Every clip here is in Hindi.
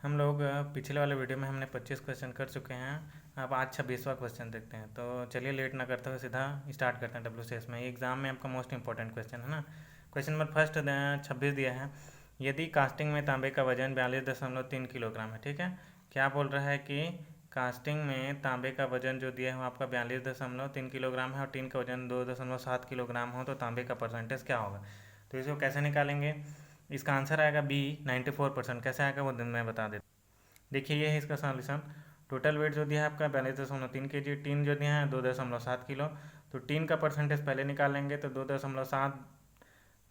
हम लोग पिछले वाले वीडियो में हमने 25 क्वेश्चन कर चुके हैं। अब आज 26वां क्वेश्चन देखते हैं। तो चलिए लेट ना करते हुए सीधा स्टार्ट करते हैं। WCS में एग्जाम में आपका मोस्ट इंपॉर्टेंट क्वेश्चन है ना। क्वेश्चन नंबर फर्स्ट 26 दिया है। यदि कास्टिंग में तांबे का वजन 42.3 किलोग्राम है, ठीक है। क्या बोल रहा है कि कास्टिंग में तांबे का वजन जो दिया है वो आपका 42.3 किलोग्राम है और टीन का वजन 2.7 किलोग्राम हो, तो तांबे का परसेंटेज क्या होगा। तो इसको कैसे निकालेंगे। इसका आंसर आएगा बी 94%। कैसे आएगा वो दिन में बता देता। देखिए ये है इसका सॉल्यूशन। टोटल वेट जो दिया है आपका 42.3 kg, टीन जो दिया है 2.7 किलो। तो टीन का परसेंटेज पहले निकालेंगे, तो 2.7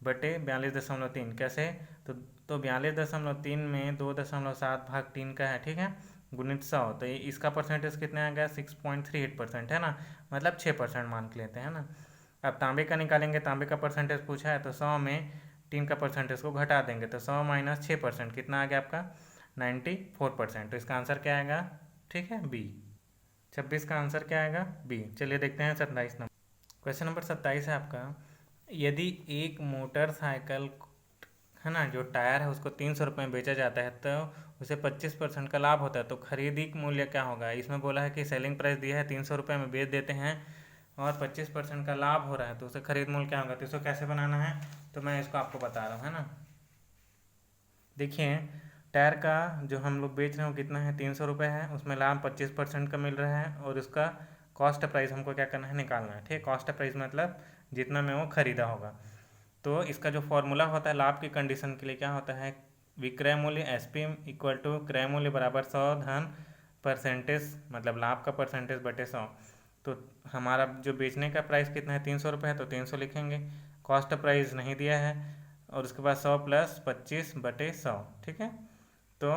बटे 42.3 कैसे। तो 42.3 में 2.7 भाग टीन का है, ठीक है, गुणित 100। तो ये इसका परसेंटेज कितना आ गया 6.38% है ना, मतलब 6% मान के लेते हैं ना। अब तांबे का निकालेंगे, तांबे का परसेंटेज पूछा है तो 100 में टीन का परसेंटेज को घटा देंगे, तो 100 माइनस 6% कितना आ गया आपका 94%। तो इसका आंसर क्या आएगा, ठीक है, बी। 26 का आंसर क्या आएगा, बी। चलिए देखते हैं 27 नंबर। क्वेश्चन नंबर 27 है आपका। यदि एक मोटरसाइकिल है ना, जो टायर है उसको 300 रुपये में बेचा जाता है तो उसे 25% का लाभ होता है, तो खरीदी मूल्य क्या होगा। इसमें बोला है कि सेलिंग प्राइस दिया है 300 रुपये में बेच देते हैं और 25% का लाभ हो रहा है, तो उसे खरीद मूल्य क्या होगा। तो इसको कैसे बनाना है, तो मैं इसको आपको बता रहा हूँ, है ना। देखिए टायर का जो हम लोग बेच रहे हो कितना है 300 रुपये है, उसमें लाभ 25% का मिल रहा है और उसका कॉस्ट प्राइस हमको क्या करना है, निकालना है, ठीक। कॉस्ट प्राइस मतलब जितना में वो खरीदा होगा। तो इसका जो फॉर्मूला होता है लाभ की कंडीशन के लिए क्या होता है, विक्रय मूल्य SP इक्वल टू क्रय मूल्य बराबर 100 धन परसेंटेज, मतलब लाभ का परसेंटेज बटे 100। तो हमारा जो बेचने का प्राइस कितना है 300 रुपये है, तो 300 लिखेंगे। कॉस्ट प्राइस नहीं दिया है और उसके बाद 100 प्लस 25 बटे 100, ठीक है। तो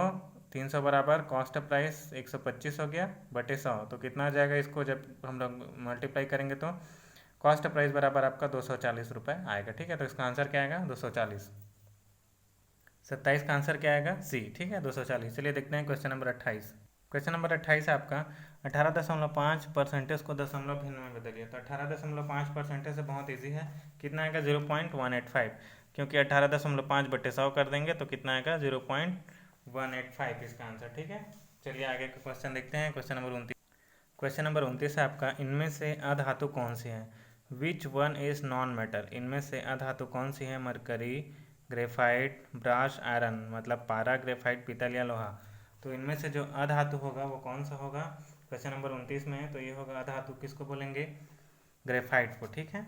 300 बराबर कॉस्ट प्राइस 125 हो गया बटे 100, तो कितना आ जाएगा, इसको जब हम लोग मल्टीप्लाई करेंगे तो कॉस्ट प्राइस बराबर आपका 240 रुपये आएगा, ठीक है। तो इसका आंसर क्या आएगा 240। 27 का आंसर क्या आएगा सी, ठीक है, 240। चलिए देखते हैं क्वेश्चन नंबर 28। क्वेश्चन नंबर 28 है आपका। 18.5% को दशमलव भिन्न में बदलिए। तो 18.5% से बहुत ईजी है। कितना आएगा 0.185, क्योंकि 18.5 बटे 100 कर देंगे तो कितना आएगा 0.185 इसका आंसर, ठीक है। चलिए आगे का क्वेश्चन देखते हैं। Question number 29। क्वेश्चन नंबर 29 है आपका। इनमें से अधातु कौन सी है, which one is non metal. इनमें से अधातु कौन सी है, मरकरी, ग्रेफाइट, ब्रास, आयरन, मतलब पारा, ग्रेफाइट, पीतल या लोहा। तो इनमें से जो अधातु होगा वो कौन सा होगा, क्वेश्चन नंबर 29 में। तो ये होगा अधातु, किसको बोलेंगे, ग्रेफाइट को, ठीक है।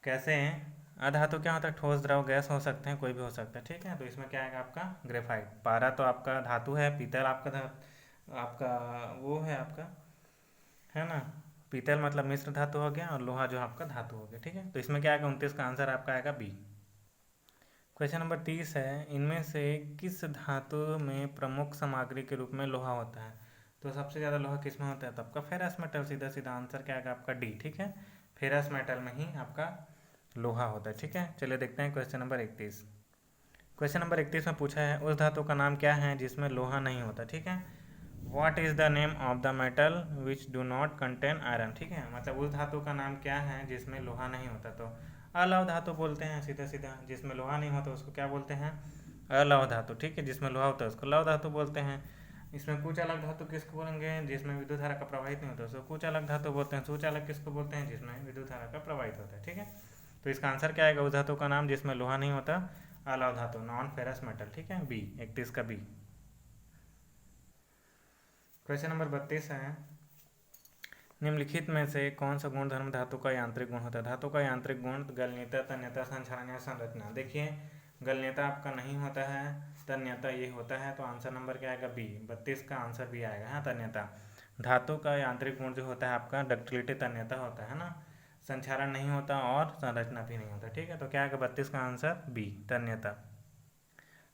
कैसे हैं, अधातु क्या होता है, ठोस द्रव गैस हो सकते हैं, कोई भी हो सकता है, ठीक है। तो इसमें क्या आएगा आपका ग्रेफाइट। पारा तो आपका धातु है, पीतल आपका वो है आपका, है ना, पीतल मतलब मिश्र धातु हो गया और लोहा जो आपका धातु हो गया, ठीक है। तो इसमें क्या आएगा 29 का आंसर आपका आएगा बी। क्वेश्चन नंबर 30 है। इनमें से किस धातु में प्रमुख सामग्री के रूप में लोहा होता है। तो सबसे ज़्यादा लोहा किस में होता है, तो आपका फेरस मेटल। सीधा सीधा आंसर क्या आएगा आपका डी, ठीक है। फेरस मेटल में ही आपका लोहा होता है, ठीक है। चलिए देखते हैं क्वेश्चन नंबर 31। क्वेश्चन नंबर 31 में पूछा है उस धातु का नाम क्या है जिसमें लोहा नहीं होता, ठीक है। What is the name of the metal which do not contain iron, ठीक है। मतलब उस धातु का नाम क्या है जिसमें लोहा नहीं होता। तो अलव धातु बोलते हैं सीधा सीधा। जिसमें लोहा नहीं होता उसको क्या बोलते हैं, अलव धातु, ठीक है। जिसमें लोहा होता है उसको लव धातु बोलते हैं। इसमें कुछ अलग धातु किसको बोलेंगे, जिसमें विद्युत धारा का प्रवाहित नहीं होता उसको कुछ अलग धातु बोलते हैं। सूच अलग किसको बोलते हैं, जिसमें विद्युत धारा का प्रवाहित होता है, ठीक है। तो इसका आंसर क्या आएगा, उस धातु का नाम जिसमें लोहा नहीं होता, अलव धातु, नॉन फेरस मेटल, ठीक है, बी, 31 का बी। क्वेश्चन नंबर 32 है। निम्नलिखित में से कौन सा गुण धर्म धातु का यांत्रिक गुण होता है। धातु का यांत्रिक गुण गलनीयता, तन्यता, संक्षारण या संरचना। देखिए गलनीयता आपका नहीं होता है, तन्यता ये होता है, तो आंसर नंबर क्या आएगा बी, 32 का आंसर बी आएगा, हाँ, तन्यता। धातु का यांत्रिक गुण जो होता है आपका डक्टिलिटी, तन्यता होता है ना, संक्षारण नहीं होता और संरचना भी नहीं होता, ठीक है। तो क्या आएगा 32 का आंसर बी, तन्यता।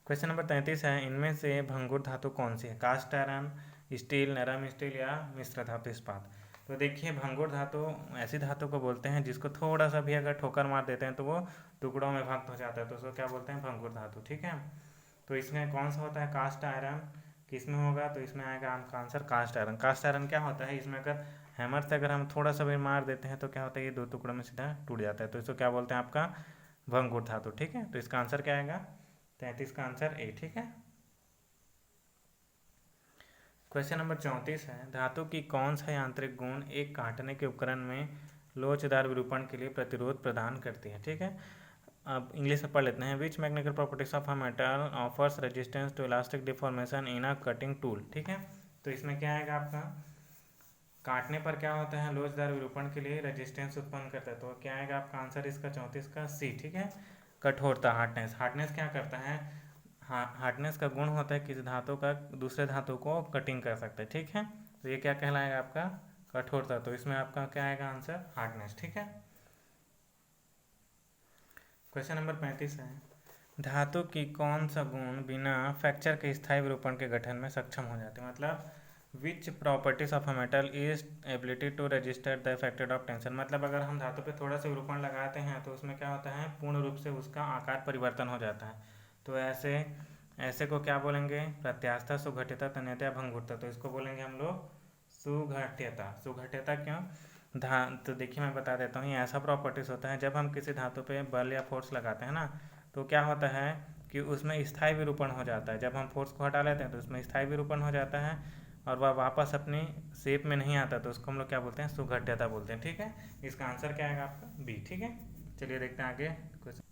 क्वेश्चन नंबर 33 है। इनमें से भंगुर धातु कौन सी है, कास्ट आयरन, स्टील, नरम स्टील या मिश्र धातु, इस्पात। तो देखिए भंगुर धातु ऐसी धातु को बोलते हैं जिसको थोड़ा सा भी अगर ठोकर मार देते हैं तो वो टुकड़ों में भंग हो जाता है, तो उसको क्या बोलते हैं, भंगुर धातु, ठीक है। तो इसमें कौन सा होता है, कास्ट आयरन। किसमें होगा, तो इसमें आएगा आपका answer cast iron. Cast iron क्या होता है, इसमें अगर हैमर से अगर हम थोड़ा सा भी मार देते हैं तो क्या होता है, ये दो टुकड़ों में सीधा टूट जाता है, तो इसको क्या बोलते हैं आपका भंगुर धातु, ठीक है। तो इसका आंसर क्या आएगा 33 का आंसर ए, ठीक है। क्वेश्चन नंबर 34 है, धातु की कौन सा यांत्रिक गुण एक काटने के उपकरण में लोचदार विरूपण के लिए प्रतिरोध प्रदान करती है। ठीक है, अब इंग्लिश में पढ़ लेते हैं। Which mechanical properties of a metal offers resistance to elastic deformation in a cutting tool. ठीक है, तो इसमें क्या आएगा आपका, काटने पर क्या होता है, लोचदार विरूपण के लिए रेजिस्टेंस उत्पन्न करता है। तो क्या आएगा आपका आंसर इसका 34 का सी। ठीक है, कठोरता, हार्डनेस। हार्डनेस क्या करता है, हार्डनेस का गुण होता है किसी धातु का दूसरे धातु को कटिंग कर सकता है। ठीक है, तो ये क्या कहलाएगा आपका, कठोरता। तो इसमें आपका क्या आएगा आंसर, हार्डनेस। ठीक है, क्वेश्चन नंबर 35 है, धातु की कौन सा गुण बिना फ्रैक्चर के स्थायी विरूपण के गठन में सक्षम हो जाते हैं। मतलब which properties of a metal is ability to register the effected of tension. मतलब अगर हम धातु पे थोड़ा सा विरूपण लगाते हैं तो उसमें क्या होता है, पूर्ण रूप से उसका आकार परिवर्तन हो जाता है। तो ऐसे ऐसे को क्या बोलेंगे, प्रत्यास्थता, सुघट्यता, तन्यता, भंगुरता। तो इसको बोलेंगे हम लोग सुघट्यता। सुघट्यता क्यों, तो देखिए मैं बता देता हूँ, ये ऐसा प्रॉपर्टीज होता है जब हम किसी धातु पे बल या फोर्स लगाते हैं ना, तो क्या होता है कि उसमें स्थायी विरूपण हो जाता है। जब हम फोर्स को हटा लेते हैं तो उसमें स्थायी विरूपण हो जाता है और वह वापस अपनी शेप में नहीं आता, तो उसको हम लोग क्या बोलते हैं, सुघट्यता बोलते हैं। ठीक है, इसका आंसर क्या आएगा आपका बी। ठीक है, चलिए देखते हैं आगे क्वेश्चन।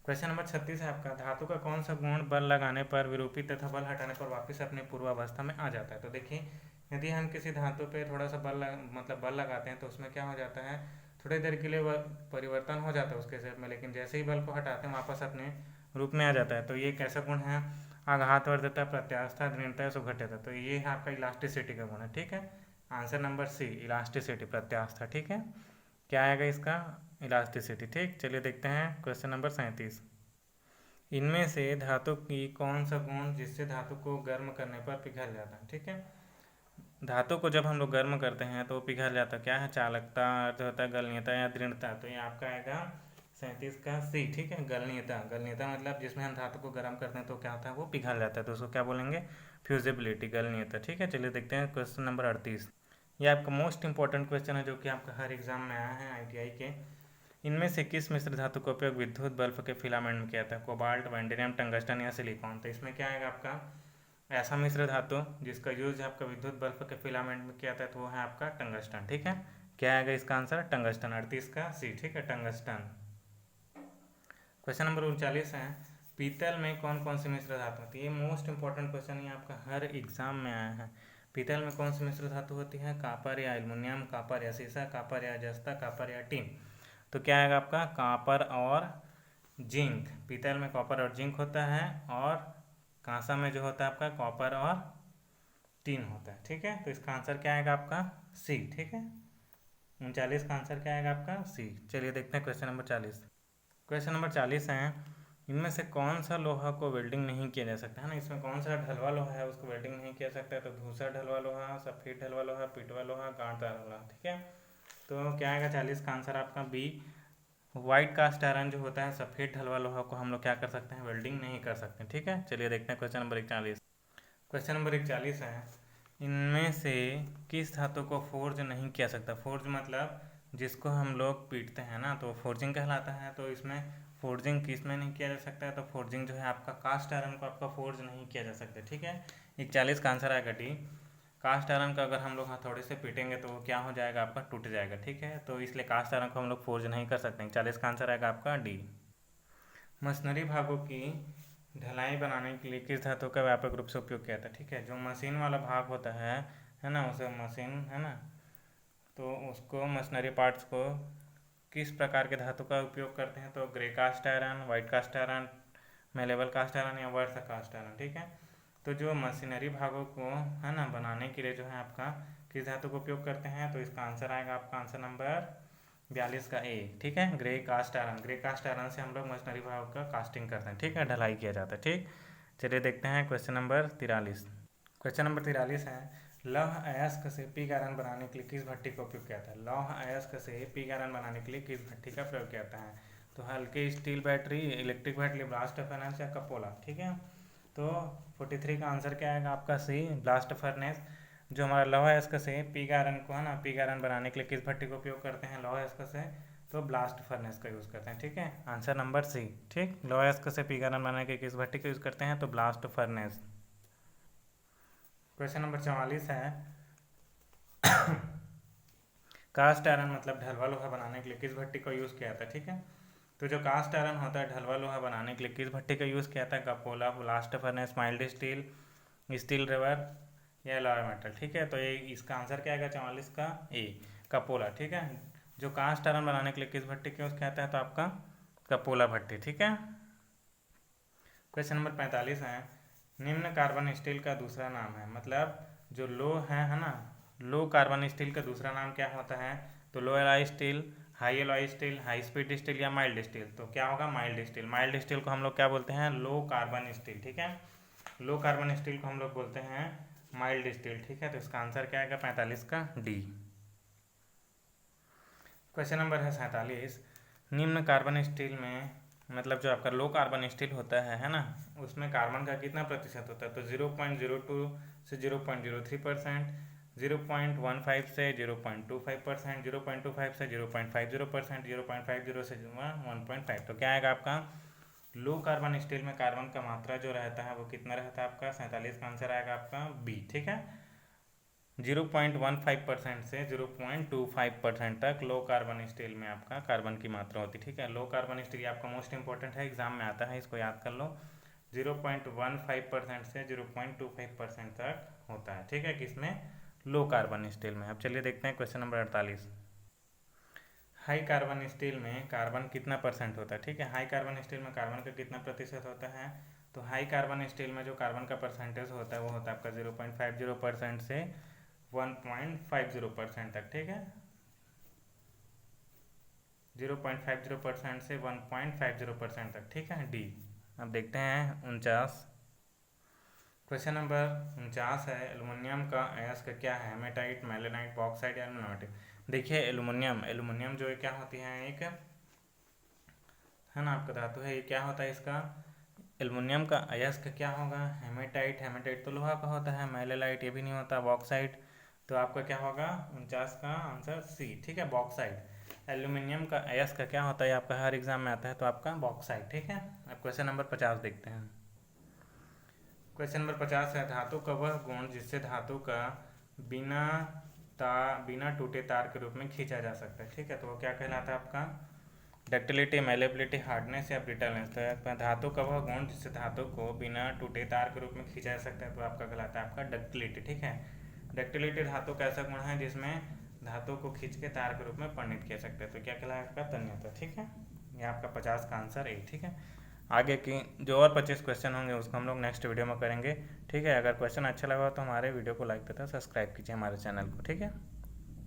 क्वेश्चन नंबर 36 है आपका, धातु का कौन सा गुण बल लगाने पर विरूपित तथा बल हटाने पर वापस अपने पूर्वावस्था में आ जाता है। तो देखिए, यदि हम किसी धातु पे थोड़ा सा मतलब बल लगाते हैं तो उसमें क्या हो जाता है, थोड़ी देर के लिए वह परिवर्तन हो जाता है उसके शेप में, लेकिन जैसे ही बल को हटाते हैं वापस अपने रूप में आ जाता है। तो ये कैसा गुण है, आघातवर्धकता, प्रत्यास्थता, दृढ़ता, सुघट्यता। तो ये है आपका इलास्टिसिटी का गुण है। ठीक है, आंसर नंबर सी, इलास्टिसिटी, प्रत्यास्थता। ठीक है, क्या आएगा इसका, इलास्टिसिटी। ठीक, चलिए देखते हैं क्वेश्चन नंबर 37, इनमें से धातु की कौन सा गुण जिससे धातु को गर्म करने पर पिघल जाता है। ठीक है, धातु को जब हम लोग गर्म करते हैं तो पिघल जाता है, क्या है, चालकता, अर्थ होता है गलनीयता या दृढ़ता। तो ये आपका आएगा 37 का सी। ठीक है, गलनीयता। गलनीयता मतलब जिसमें हम धातु को गर्म करते हैं तो क्या होता है, वो पिघल जाता है, तो उसको क्या बोलेंगे, फ्यूजिबिलिटी, गलनीयता। ठीक है, चलिए देखते हैं क्वेश्चन नंबर 38, ये आपका मोस्ट इंपॉर्टेंट क्वेश्चन है जो कि आपका हर एग्जाम में आया है ITI के। इनमें से किस मिश्र धातु का उपयोग विद्युत बल्ब के फिलामेंट में किया था, कोबाल्ट, वैंडेनियम, टंगस्टन या सिलिकॉन। तो इसमें क्या आएगा आपका, ऐसा मिश्र धातु जिसका यूज आपका विद्युत बल्ब के फिलामेंट में किया था, तो वो है आपका टंगस्टन। ठीक है, क्या आएगा इसका आंसर, टंगस्टन, 38 का सी। ठीक है, टंगस्टन। क्वेश्चन नंबर 39 है, पीतल में कौन कौन सी मिश्र धातु होती है। ये मोस्ट इंपॉर्टेंट क्वेश्चन, ये आपका हर एग्जाम में आया है। पीतल में कौन सी मिश्र धातु होती है, कापर या एल्युमिनियम, कापर या सीसा, कापर या जस्ता, कापर या टिन। तो क्या आएगा आपका, कापर और जिंक। पीतल में कॉपर और जिंक होता है और कांसा में जो होता है आपका कॉपर और टिन होता है। ठीक है, तो इसका आंसर क्या आएगा आपका सी। ठीक है, 39 का आंसर क्या आएगा आपका सी। चलिए देखते हैं क्वेश्चन नंबर 40। क्वेश्चन नंबर 40 है, इनमें से कौन सा लोहा को वेल्डिंग नहीं किया जा सकता है ना, इसमें कौन सा ढलवा लोहा है उसको वेल्डिंग नहीं किया सकता है। तो धूसर ढलवा लोहा, सफेद ढलवा लोहा, पिटवा लोहा, गांठदार लोहा। ठीक है, तो क्या आएगा 40 का आंसर आपका बी, व्हाइट कास्ट आयरन जो होता है, सफेद ढलवा लोहा को हम लोग क्या कर सकते हैं, वेल्डिंग नहीं कर सकते। ठीक है, चलिए देखते हैं क्वेश्चन नंबर 41। क्वेश्चन नंबर 41 है, इनमें से किस धातु को फोर्ज नहीं किया सकता। फोर्ज मतलब जिसको हम लोग पीटते हैं ना, तो फोर्जिंग कहलाता है। तो इसमें फोर्जिंग किस में नहीं किया जा सकता है, तो फोर्जिंग जो है आपका कास्ट आयरन को आपका फोर्ज नहीं किया जा सकता। ठीक है, 41 का आंसर आएगा डी, कास्ट आयरन का अगर हम लोग हथौड़े से पीटेंगे तो क्या हो जाएगा आपका, टूट जाएगा। ठीक है, तो इसलिए कास्ट आयरन को हम लोग फोर्ज नहीं कर सकते। 40 का आंसर आएगा आपका डी। मशीनरी भागों की ढलाई बनाने के लिए किस धातु का व्यापक रूप से उपयोग किया था। ठीक है, जो मशीन वाला भाग होता है ना, उसे मशीन है ना, तो उसको मशीनरी पार्ट्स को किस प्रकार के धातु का उपयोग करते हैं। तो grey cast iron, white cast iron, malleable cast iron या वर्सा कास्ट आयरन। ठीक है, तो जो मशीनरी भागों को है ना बनाने के लिए जो है आपका किस धातु का उपयोग करते हैं, तो इसका आंसर आएगा आपका आंसर नंबर 42 का ए। ठीक है, grey cast iron. Grey cast iron से हम लोग मशीनरी भागों का कास्टिंग करते हैं। ठीक है, ढलाई किया जाता है। ठीक, चलिए देखते हैं क्वेश्चन नंबर 43। क्वेश्चन नंबर 43 है, लौह अयस्क से पिग आयरन बनाने के लिए किस भट्टी का उपयोग किया था। लौह अयस्क से पिग आयरन बनाने के लिए किस भट्टी का प्रयोग किया जाता है। तो हल्के steel battery, electric battery, blast furnace या कपोला। ठीक है, तो 43 का आंसर क्या आएगा आपका सी, ब्लास्ट फर्नेस। जो हमारा लौह अयस्क से पिग आयरन को है ना, पिग आयरन बनाने के लिए किस भट्टी का उपयोग करते हैं, लौह अयस्क से, तो ब्लास्ट फर्नेस का यूज़ करते हैं। ठीक है, आंसर नंबर सी। ठीक, लौह अयस्क से पिग आयरन बनाने के किस भट्टी का यूज़ करते हैं, तो ब्लास्ट फर्नेस। क्वेश्चन नंबर 44 है कास्ट आयरन मतलब ढलवा लोहा बनाने के लिए किस भट्टी का यूज़ किया था। ठीक है, तो जो कास्ट आयरन होता है ढलवा लोहा बनाने के लिए किस भट्टी का यूज़ किया था, cupola, blast furnace, mild steel, steel river या एलॉय मेटल। ठीक है, तो ये इसका आंसर क्या आएगा 44 का ए, कपोला। ठीक है, जो कास्ट आयरन बनाने के लिए किस भट्टी का यूज़ किया था, तो आपका कपोला भट्टी। ठीक है, क्वेश्चन नंबर 45 है निम्न कार्बन स्टील का दूसरा नाम है, मतलब जो लो है ना, लो कार्बन स्टील का दूसरा नाम क्या होता है, तो low alloy steel, high alloy steel, high speed steel या माइल्ड स्टील। तो क्या होगा, माइल्ड स्टील। माइल्ड स्टील को हम लोग क्या बोलते हैं, लो कार्बन स्टील। ठीक है, लो कार्बन स्टील को हम लोग बोलते हैं माइल्ड स्टील। ठीक है, तो इसका आंसर क्या आएगा 45 का डी। क्वेश्चन नंबर है 47 निम्न कार्बन स्टील में मतलब जो आपका लो कार्बन स्टील होता है ना, उसमें कार्बन का कितना प्रतिशत होता है, तो 0.02 से 0.03%, 0.15 से 0.25%, 0.25 से 0.50%, 0.50 से 1.5। तो क्या आएगा आपका लो कार्बन स्टील में कार्बन का मात्रा जो रहता है वो कितना रहता है आपका 47 का आंसर आएगा आपका बी। ठीक है, 0.15% से 0.25% तक लो कार्बन स्टील में आपका कार्बन की मात्रा होती है। ठीक है, लो कार्बन स्टील आपका मोस्ट इंपॉर्टेंट है, एग्जाम में आता है, इसको याद कर लो। 0.15% से 0.25% तक होता है। ठीक है, किसमें, लो कार्बन स्टील में। अब चलिए देखते हैं question number 48 high carbon steel में कार्बन कितना परसेंट होता है। ठीक है, हाई कार्बन स्टील में कार्बन का कितना प्रतिशत होता है, तो हाई कार्बन स्टील में जो कार्बन का परसेंटेज होता है वो होता है आपका 0.50% से 1.50% तक। ठीक है, 0.50% से 1.50% तक। ठीक है, डी। अब देखते हैं 49 क्वेश्चन नंबर 49 है एल्युमिनियम का अयस्क क्या है, हेमेटाइट, मेलेनाइट, बॉक्साइट या एल्यूमिनाइट। देखिए एल्युमिनियम जो है क्या होती है, एक है ना आपका धातु है, ये क्या होता है इसका, एल्युमिनियम का अयस्क क्या होगा, हेमेटाइट तो लोहा का होता है, मेलेनाइट ये भी नहीं होता, बॉक्साइट तो आपका क्या होगा 49 का आंसर सी। ठीक है, बॉक्साइट। एल्युमिनियम का अयस्क क्या होता है आपका हर एग्जाम में आता है, तो आपका बॉक्साइट। ठीक है, अब क्वेश्चन नंबर 50 देखते हैं। क्वेश्चन नंबर 50 है धातु का वह गुण जिससे धातु का बिना टूटे तार के रूप में खींचा जा सकता है। ठीक है, तो वो क्या कहलाता है आपका डक्टिलिटी, मेलेबिलिटी, हार्डनेस या ब्रिटलनेस। तो धातु का वह गुण जिससे धातु को बिना टूटे तार के रूप में खींचा जा सकता है, तो आपका कहलाता है आपका डक्टिलिटी। ठीक है, डक्टिलिटी धातु का ऐसा गुण है जिसमें धातु को खींच के तार के रूप में परिणित किया सकता है, तो क्या कहलाएगा आपका तन्यता। ठीक है, ये आपका 50 का आंसर ए। ठीक है, आगे की जो और 25 क्वेश्चन होंगे उसको हम लोग नेक्स्ट वीडियो में करेंगे। ठीक है, अगर क्वेश्चन अच्छा लगा तो हमारे वीडियो को लाइक तथा सब्सक्राइब कीजिए हमारे चैनल को। ठीक है।